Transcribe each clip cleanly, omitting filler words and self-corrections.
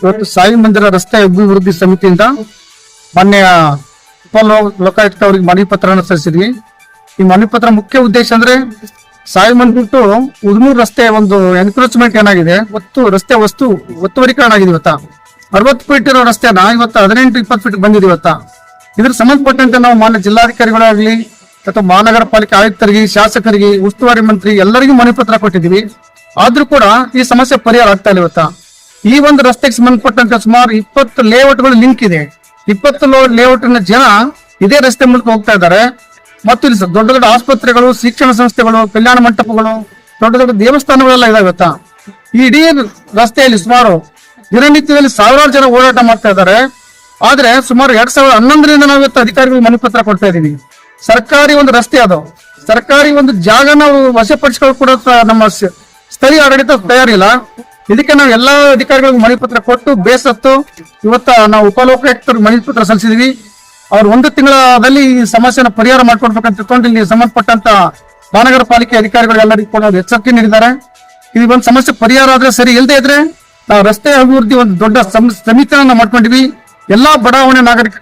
ಇವತ್ತು ಸಾಯಿ ಮಂದಿರ ರಸ್ತೆ ಅಭಿವೃದ್ಧಿ ಸಮಿತಿಯಿಂದ ಮಾನ್ಯ ಲೋಕಾಯುಕ್ತ ಅವರಿಗೆ ಮನವಿ ಪತ್ರವನ್ನು ಸಲ್ಲಿಸಿದ್ವಿ. ಈ ಮನವಿ ಪತ್ರ ಮುಖ್ಯ ಉದ್ದೇಶ ಅಂದ್ರೆ ಸಾಯಿ ಮಂದಿರ ಬಿಟ್ಟು ಉದ್ಮೂರ್ ರಸ್ತೆ ಒಂದು ಎನ್ಕ್ರೋಚ್ಮೆಂಟ್ ಏನಾಗಿದೆ, ರಸ್ತೆ ಒತ್ತುವರಿಕರಣ ಆಗಿದೆ. ಇವತ್ತ 60 ಫೀಟ್ ಇರೋ ರಸ್ತೆನ ಇವತ್ತು 18-20 ಫೀಟ್ ಬಂದಿದೆ. ಇದ್ರ ಸಂಬಂಧಪಟ್ಟಂತೆ ನಾವು ಮಾನ್ಯ ಜಿಲ್ಲಾಧಿಕಾರಿಗಳಾಗ್ಲಿ ಅಥವಾ ಮಹಾನಗರ ಪಾಲಿಕೆ ಆಯುಕ್ತರಿಗೆ, ಶಾಸಕರಿಗೆ, ಉಸ್ತುವಾರಿ ಮಂತ್ರಿ ಎಲ್ಲರಿಗೂ ಮನವಿ ಪತ್ರ ಕೊಟ್ಟಿದ್ದೀವಿ. ಆದ್ರೂ ಕೂಡ ಈ ಸಮಸ್ಯೆ ಪರಿಹಾರ ಆಗ್ತಾ ಇಲ್ಲ. ಈ ಒಂದು ರಸ್ತೆಗೆ ಸಂಬಂಧಪಟ್ಟಂತೆ ಸುಮಾರು 20 ಲೇಔಟ್ಗಳು ಲಿಂಕ್ ಇದೆ. 20 ಲೇಔಟ್ನ ಜನ ಇದೇ ರಸ್ತೆ ಮೂಲಕ ಹೋಗ್ತಾ ಇದ್ದಾರೆ. ಮತ್ತು ಇಲ್ಲಿ ದೊಡ್ಡ ದೊಡ್ಡ ಆಸ್ಪತ್ರೆಗಳು, ಶಿಕ್ಷಣ ಸಂಸ್ಥೆಗಳು, ಕಲ್ಯಾಣ ಮಂಟಪಗಳು, ದೊಡ್ಡ ದೊಡ್ಡ ದೇವಸ್ಥಾನಗಳೆಲ್ಲ ಇದಾವೆ. ಈ ಇಡೀ ರಸ್ತೆಯಲ್ಲಿ ಸುಮಾರು ದಿನನಿತ್ಯದಲ್ಲಿ ಸಾವಿರಾರು ಜನ ಓಡಾಟ ಮಾಡ್ತಾ ಇದ್ದಾರೆ. ಆದ್ರೆ ಸುಮಾರು 2011ರಿಂದ ನಾವು ಇವತ್ತು ಅಧಿಕಾರಿಗಳು ಮನವಿ ಪತ್ರ ಕೊಡ್ತಾ ಇದೀವಿ. ಸರ್ಕಾರಿ ಒಂದು ರಸ್ತೆ ಅದು, ಸರ್ಕಾರಿ ಒಂದು ಜಾಗ ನಾವು ವಶಪಡಿಸಿಕೊಳ್ಳ ಕೂಡ ನಮ್ಮ ಸ್ಥಳೀಯ ಆಡಳಿತ ತಯಾರಿಲ್ಲ. ಇದಕ್ಕೆ ನಾವು ಎಲ್ಲಾ ಅಧಿಕಾರಿಗಳಿಗೂ ಮನವಿ ಪತ್ರ ಕೊಟ್ಟು ಬೇಸತ್ತು ಇವತ್ತ ನಾವು ಉಪಲೋಕಾಯುಕ್ತರಿಗೆ ಮನವಿ ಪತ್ರ ಸಲ್ಲಿಸಿದ್ವಿ. ಅವ್ರು 1 ತಿಂಗಳಲ್ಲಿ ಈ ಸಮಸ್ಯೆನ ಪರಿಹಾರ ಮಾಡ್ಕೊಡ್ಬೇಕಂತ ತಿಳ್ಕೊಂಡು ಇಲ್ಲಿ ಸಂಬಂಧಪಟ್ಟಂತ ಮಹಾನಗರ ಪಾಲಿಕೆ ಅಧಿಕಾರಿಗಳು ಎಲ್ಲರಿಗೂ ಕೂಡ ಎಚ್ಚರಿಕೆ ನೀಡಿದ್ದಾರೆ. ಇದು ಒಂದು ಸಮಸ್ಯೆ ಪರಿಹಾರ ಆದ್ರೆ ಸರಿ, ಇಲ್ಲದೆ ಇದ್ರೆ ನಾವು ರಸ್ತೆ ಅಭಿವೃದ್ಧಿ ಒಂದು ದೊಡ್ಡ ಸಮಿತಿಯನ್ನ ಮಾಡ್ಕೊಂಡಿವಿ. ಎಲ್ಲಾ ಬಡಾವಣೆ ನಾಗರಿಕ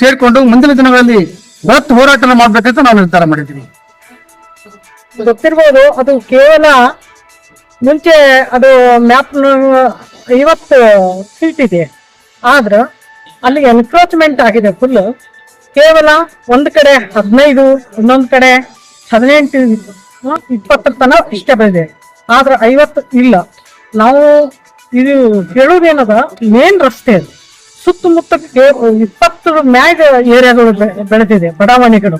ಸೇರ್ಕೊಂಡು ಮುಂದಿನ ದಿನಗಳಲ್ಲಿ ಬೃಹತ್ ಹೋರಾಟ ಮಾಡ್ಬೇಕಂತ ನಾವು ನಿರ್ಧಾರ ಮಾಡಿದ್ದೀವಿ. ಗೊತ್ತಿರ್ಬೋದು, ಅದು ಕೇವಲ ಮುಂಚೆ ಅದು ಮ್ಯಾಪ್ 50 ಫೀಟ್ ಇದೆ, ಆದ್ರ ಅಲ್ಲಿ ಎನ್ಕ್ರೋಚ್ಮೆಂಟ್ ಆಗಿದೆ ಫುಲ್. ಕೇವಲ ಒಂದು ಕಡೆ 15, ಇನ್ನೊಂದು ಕಡೆ 18, 20 ತನ ಇಷ್ಟೇ ಬಂದಿದೆ, ಆದ್ರೆ 50 ಇಲ್ಲ. ನಾವು ಇದು ಹೇಳುವುದೇನದ, ಮೇನ್ ರಸ್ತೆ ಅದು ಸುತ್ತಮುತ್ತ 20 ಮ್ಯಾಗ ಏರಿಯಾಗಳು ಬೆಳೆದಿದೆ, ಬಡಾವಣೆಗಳು.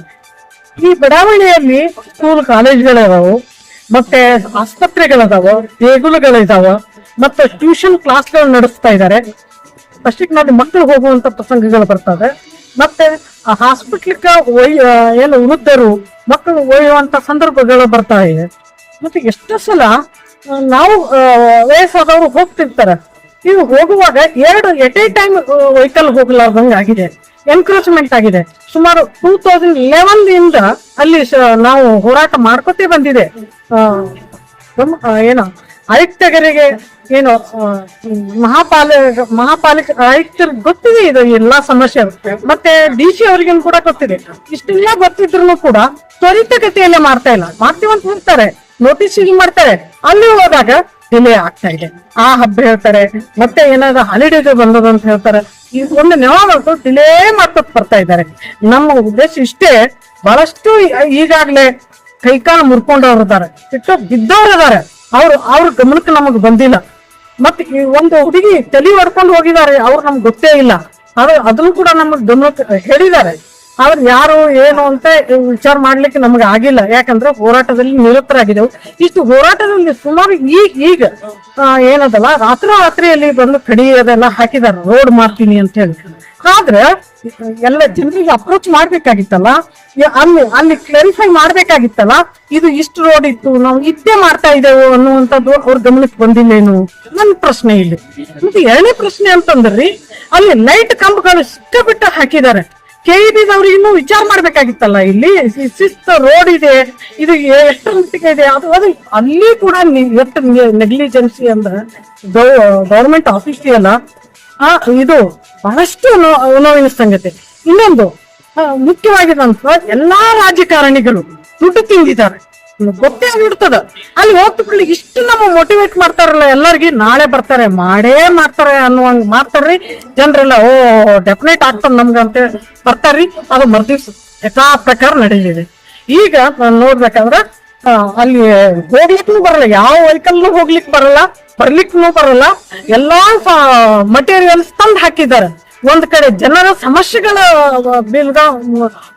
ಈ ಬಡಾವಣೆಯಲ್ಲಿ ಸ್ಕೂಲ್ ಕಾಲೇಜ್ಗಳಿದಾವು, ಮತ್ತೆ ಆಸ್ಪತ್ರೆಗಳಿದಾವ, ದೇಗುಲಗಳಿದಾವ, ಮತ್ತೆ ಟ್ಯೂಷನ್ ಕ್ಲಾಸ್ಗಳು ನಡೆಸ್ತಾ ಇದ್ದಾರೆ. ಅಷ್ಟಕ್ಕೆ ನಾವು ಮಕ್ಕಳು ಹೋಗುವಂತ ಪ್ರಸಂಗಗಳು ಬರ್ತವೆ. ಮತ್ತೆ ಆ ಹಾಸ್ಪಿಟ್ಲಿಕ್ಕ ಏನು ವೃದ್ಧರು ಮಕ್ಕಳು ಒಯ್ಯುವಂತ ಸಂದರ್ಭಗಳು ಬರ್ತಾ ಇದೆ. ಮತ್ತೆ ಎಷ್ಟೋ ಸಲ ನಾವು ವಯಸ್ಸಾದವರು ಹೋಗ್ತಿರ್ತಾರೆ. ಇವು ಹೋಗುವಾಗ 2 ಎಟ್ ಎ ಟೈಮ್ ವೆಹಿಕಲ್ ಹೋಗ್ಲಾರ್ದಂಗೆ ಆಗಿದೆ, ಎನ್ಕ್ರೋಚ್ಮೆಂಟ್ ಆಗಿದೆ. ಸುಮಾರು 2011 ಅಲ್ಲಿ ನಾವು ಹೋರಾಟ ಮಾಡ್ಕೊತೇ ಬಂದಿದೆ. ಏನು ಆಯುಕ್ತರಿಗೆ ಏನು ಮಹಾಪಾಲಿಕೆ ಆಯುಕ್ತರಿಗೆ ಗೊತ್ತಿದೆ ಇದು ಎಲ್ಲಾ ಸಮಸ್ಯೆ, ಮತ್ತೆ DC ಅವ್ರಿಗೂ ಕೂಡ ಗೊತ್ತಿದೆ. ಇಷ್ಟೆಲ್ಲ ಗೊತ್ತಿದ್ರು ಕೂಡ ತ್ವರಿತಗತಿಯಲ್ಲೇ ಮಾಡ್ತಾ ಇಲ್ಲ. ಮಾಡ್ತೀವಂತ ಹೇಳ್ತಾರೆ, ನೋಟಿಸ್ ಇದು ಮಾಡ್ತಾರೆ, ಅಲ್ಲಿ ಹೋದಾಗ ಡಿಲೇ ಆಗ್ತಾ ಇದೆ. ಆ ಹಬ್ಬ ಹೇಳ್ತಾರೆ, ಮತ್ತೆ ಏನಾದ್ರು ಹಾಲಿಡೇಗೆ ಬಂದದ ಅಂತ ಹೇಳ್ತಾರೆ. ಈ ಒಂದು ನೆನಪು ಡಿಲೇ ಮಾಡ್ಕೊತ ಬರ್ತಾ ಇದ್ದಾರೆ. ನಮ್ಮ ಉದ್ದೇಶ ಇಷ್ಟೇ. ಬಹಳಷ್ಟು ಈಗಾಗ್ಲೇ ಕೈಕಾಲು ಮುರ್ಕೊಂಡವ್ರು ಇದಾರೆ, ಬಿದ್ದವ್ರು ಇದಾರೆ, ಅವ್ರ ಗಮನಕ್ಕೆ ನಮಗ್ ಬಂದಿಲ್ಲ. ಮತ್ತೆ ಈ ಒಂದು ಹುಡುಗಿ ತಲೆ ಹೊಡ್ಕೊಂಡು ಹೋಗಿದ್ದಾರೆ, ಅವ್ರು ನಮ್ಗೆ ಗೊತ್ತೇ ಇಲ್ಲ. ಅದನ್ನು ಕೂಡ ನಮಗ್ ಗಮನಕ್ಕೆ ಹೇಳಿದ್ದಾರೆ. ಆದ್ರೆ ಯಾರು ಏನು ಅಂತ ವಿಚಾರ ಮಾಡ್ಲಿಕ್ಕೆ ನಮ್ಗೆ ಆಗಿಲ್ಲ. ಯಾಕಂದ್ರೆ ಹೋರಾಟದಲ್ಲಿ ನಿರತರಾಗಿದ್ದೆವು. ಇಷ್ಟು ಹೋರಾಟದಲ್ಲಿ ಸುಮಾರು ಈಗ ಏನದಲ್ಲ, ರಾತ್ರಿಯಲ್ಲಿ ಬಂದು ಕಡಿಯೋದೆಲ್ಲ ಹಾಕಿದಾರೆ, ರೋಡ್ ಮಾಡ್ತೀನಿ ಅಂತ ಹೇಳಿ. ಆದ್ರೆ ಎಲ್ಲ ಜನರಿಗೆ ಅಪ್ರೋಚ್ ಮಾಡ್ಬೇಕಾಗಿತ್ತಲ್ಲ, ಅಲ್ಲಿ ಕ್ಲಾರಿಫೈ ಮಾಡ್ಬೇಕಾಗಿತ್ತಲ್ಲ, ಇದು ಇಷ್ಟು ರೋಡ್ ಇತ್ತು, ನಾವು ಇದ್ದೇ ಮಾಡ್ತಾ ಇದ್ದೇವೆ ಅನ್ನುವಂಥದ್ದು ಅವ್ರ ಗಮನಕ್ಕೆ ಬಂದಿಲ್ಲೇನು ನನ್ನ ಪ್ರಶ್ನೆ ಇಲ್ಲಿ. ಮತ್ತೆ 2ನೇ ಪ್ರಶ್ನೆ ಅಂತಂದ್ರಿ, ಅಲ್ಲಿ ಲೈಟ್ ಕಂಬಗಳು ಸಿಕ್ಕಾಬಿಟ್ಟ ಹಾಕಿದ್ದಾರೆ. KEBದವ್ರಿಗೆ ಇನ್ನೂ ವಿಚಾರ ಮಾಡ್ಬೇಕಾಗಿತ್ತಲ್ಲ. ಇಲ್ಲಿ ಶಿಸ್ತು ರೋಡ್ ಇದೆ, ಇದು ಎಷ್ಟು ಮಟ್ಟಿಗೆ ಇದೆ, ಅದು ಅಲ್ಲಿ ಕೂಡ ಎಷ್ಟು ನೆಗ್ಲಿಜೆನ್ಸಿ ಅಂದ್ರೆ ಗವರ್ಮೆಂಟ್ ಆಫೀಸ್ ಅಲ್ಲ. ಇದು ಬಹಳಷ್ಟು ನೋವಿನ ಸಂಗತಿ. ಇನ್ನೊಂದು ಮುಖ್ಯವಾಗಿದಂತ, ಎಲ್ಲಾ ರಾಜಕಾರಣಿಗಳು ದುಡ್ಡು ತಿಂದಿದ್ದಾರೆ, ಗೊತ್ತೇ ಆಗಿರ್ತದ. ಅಲ್ಲಿ ಹೋಗ್ತಿರ್ಲಿ ಇಷ್ಟು ನಮ್ಮ ಮೋಟಿವೇಟ್ ಮಾಡ್ತಾರಲ್ಲ ಎಲ್ಲರಿಗೆ, ನಾಳೆ ಬರ್ತಾರೆ ಮಾಡೇ ಮಾಡ್ತಾರೆ ಅನ್ನುವಂಗ್ ಮಾಡ್ತಾರ್ರಿ ಜನರೆಲ್ಲ. ಡೆಫಿನೆಟ್ ಆಗ್ತದ ನಮ್ಗ ಅಂತ ಬರ್ತಾರ್ರಿ. ಅದು ಮರ್ದಿವ್ಸ ಯಥಾ ಪ್ರಕಾರ ನಡೆದಿದೆ. ಈಗ ನಾನು ನೋಡ್ಬೇಕಂದ್ರ ಅಲ್ಲಿ ಹೋಗ್ಲಿಕ್ಕೂ ಬರಲ್ಲ, ಯಾವ ವೆಹಿಕಲ್ ಹೋಗ್ಲಿಕ್ ಬರಲ್ಲ, ಬರ್ಲಿಕ್ಕೂ ಬರಲ್ಲ. ಎಲ್ಲಾ ಮಟೀರಿಯಲ್ಸ್ ತಂದು ಹಾಕಿದ್ದಾರೆ. ಒಂದ್ ಕಡೆ ಜನರ ಸಮಸ್ಯೆಗಳ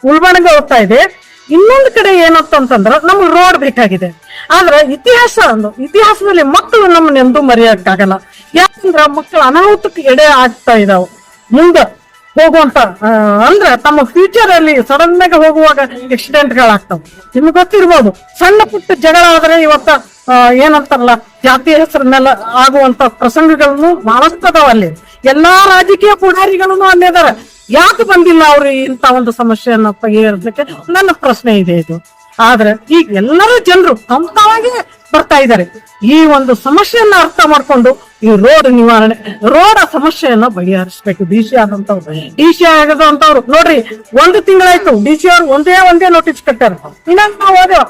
ಉಲ್ಬಣಗೆ ಹೋಗ್ತಾ ಇದೆ, ಇನ್ನೊಂದು ಕಡೆ ಏನಂತಂದ್ರ ನಮ್ಗೆ ರೋಡ್ ಬೇಕಾಗಿದೆ. ಆದ್ರೆ ಇತಿಹಾಸದಲ್ಲಿ ಮಕ್ಕಳು ನಮ್ಮನ್ನ ಎಂದೂ ಮರೆಯಕ್ಕಾಗಲ್ಲ. ಯಾಕಂದ್ರ ಮಕ್ಕಳು ಅನಾಹುತಕ್ಕೆ ಎಡೆ ಆಗ್ತಾ ಇದಾವ. ಮುಂದೆ ಹೋಗುವಂತ ಅಂದ್ರೆ ತಮ್ಮ ಫ್ಯೂಚರ್ ಅಲ್ಲಿ ಸಡನ್ ಆಗಿ ಹೋಗುವಾಗ ಆಕ್ಸಿಡೆಂಟ್ ಗಳಾಗ್ತಾವ. ನಿಮ್ಗೆ ಗೊತ್ತಿರ್ಬೋದು, ಸಣ್ಣ ಪುಟ್ಟ ಜಗಳ ಆದ್ರೆ ಇವತ್ತ ಏನಂತಾರಲ್ಲ, ಜಾತಿ ಹೆಸರ ಮೇಲೆ ಆಗುವಂತ ಪ್ರಸಂಗಗಳನ್ನು ಬಹಳಷ್ಟು ಅದಾವ. ಅಲ್ಲಿ ಎಲ್ಲಾ ರಾಜಕೀಯ ಪುಢಾರಿಗಳನ್ನು ಅಲ್ಲೇ ಇದಾರೆ. ಯಾಕೆ ಬಂದಿಲ್ಲ ಅವ್ರು ಇಂತ ಒಂದು ಸಮಸ್ಯೆಯನ್ನ ಬಗೆಹರಿಸಲಿಕ್ಕೆ? ನನ್ನ ಪ್ರಶ್ನೆ ಇದೆ ಇದು. ಆದ್ರೆ ಈಗ ಎಲ್ಲರೂ ಜನರು ತಾವಾಗೆ ಬರ್ತಾ ಇದ್ದಾರೆ. ಈ ಒಂದು ಸಮಸ್ಯೆಯನ್ನ ಅರ್ಥ ಮಾಡ್ಕೊಂಡು ಈ ರೋಡ್ ನಿವಾರಣೆ, ರೋಡ್ ಸಮಸ್ಯೆಯನ್ನ ಬಗೆಹರಿಸಬೇಕು. ಡಿಸಿ ಆದಂತವ್ರು, ಡಿಸಿ ಆಗದಂತವ್ರು ನೋಡ್ರಿ, 1 ತಿಂಗಳಾಯ್ತು ಡಿಸಿ ಅವ್ರು ಒಂದೇ ನೋಟಿಸ್ ಕಟ್ಟಾರ. ಇನ್ನ ನಾವು ಹೋದೇವ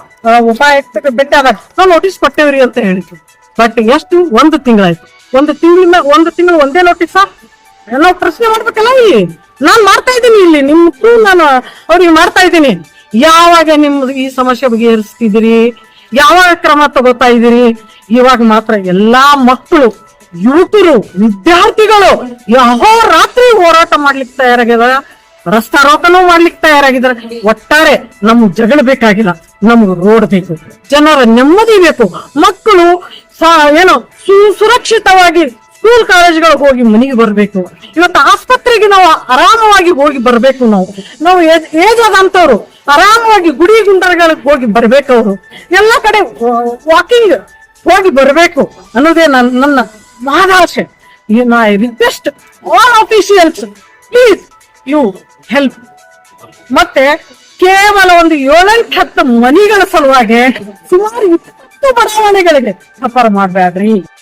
ಉಪಾಯುಕ್ತಕ್ಕೆ ಭೇಟಿ ಆದಾಗ ನಾವು ನೋಟಿಸ್ ಕೊಟ್ಟೇವ್ರಿ ಅಂತ ಹೇಳಿದ್ರು. ಬಟ್ ಎಷ್ಟು 1 ತಿಂಗಳಾಯ್ತು. 1 ತಿಂಗಳು ಒಂದೇ ನೋಟಿಸ್ ನಾವು ಪ್ರಶ್ನೆ ಮಾಡ್ಬೇಕಲ್ಲ. ಇಲ್ಲಿ ನಾನ್ ಮಾಡ್ತಾ ಇದ್ದೀನಿ, ಇಲ್ಲಿ ನಿಮ್ಗೂ ನಾನು ಅವ್ರಿಗೆ ಮಾಡ್ತಾ ಇದ್ದೀನಿ. ಯಾವಾಗ ನಿಮ್ದು ಈ ಸಮಸ್ಯೆ ಬಗೆಹರಿಸ್ತಿದ್ದೀರಿ, ಯಾವಾಗ ಕ್ರಮ ತಗೋತಾ ಇದ್ದೀರಿ? ಇವಾಗ ಮಾತ್ರ ಎಲ್ಲಾ ಮಕ್ಕಳು, ಯುವಕರು, ವಿದ್ಯಾರ್ಥಿಗಳು ರಾತ್ರಿ ಹೋರಾಟ ಮಾಡ್ಲಿಕ್ಕೆ ತಯಾರಾಗಿದಾರ, ರಸ್ತಾರೋಕನೂ ಮಾಡ್ಲಿಕ್ಕೆ ತಯಾರಾಗಿದ್ದಾರೆ. ಒಟ್ಟಾರೆ ನಮ್ಗ್ ಜಗಳ ಬೇಕಾಗಿಲ್ಲ, ನಮ್ಗ್ ರೋಡ್ ಬೇಕು, ಜನರ ನೆಮ್ಮದಿ ಬೇಕು, ಮಕ್ಕಳು ಏನೋ ಸುರಕ್ಷಿತವಾಗಿ ಸ್ಕೂಲ್ ಕಾಲೇಜ್ಗಳು ಹೋಗಿ ಮನೆಗೆ ಬರ್ಬೇಕು. ಇವತ್ತು ಆಸ್ಪತ್ರೆಗೆ ನಾವು ಆರಾಮವಾಗಿ ಹೋಗಿ ಬರ್ಬೇಕು. ನಾವು ಏಜ್ ಆದಂತವ್ರು ಆರಾಮವಾಗಿ ಗುಡಿ ಗುಂಡರ್ಗಳಿಗೆ ಹೋಗಿ ಬರ್ಬೇಕು. ಅವರು ಎಲ್ಲ ಕಡೆ ವಾಕಿಂಗ್ ಹೋಗಿ ಬರ್ಬೇಕು ಅನ್ನೋದೇ ನನ್ನ ಮಹದಾಸೆ. I request all officials, please you help. ಮತ್ತೆ ಕೇವಲ ಒಂದು 7-10 ಮನಿಗಳ ಸಲುವಾಗಿ ಸುಮಾರು 20 ಬಡಾವಣೆಗಳಿಗೆ ವ್ಯಾಪಾರ ಮಾಡ್ಬೇಡ್ರಿ.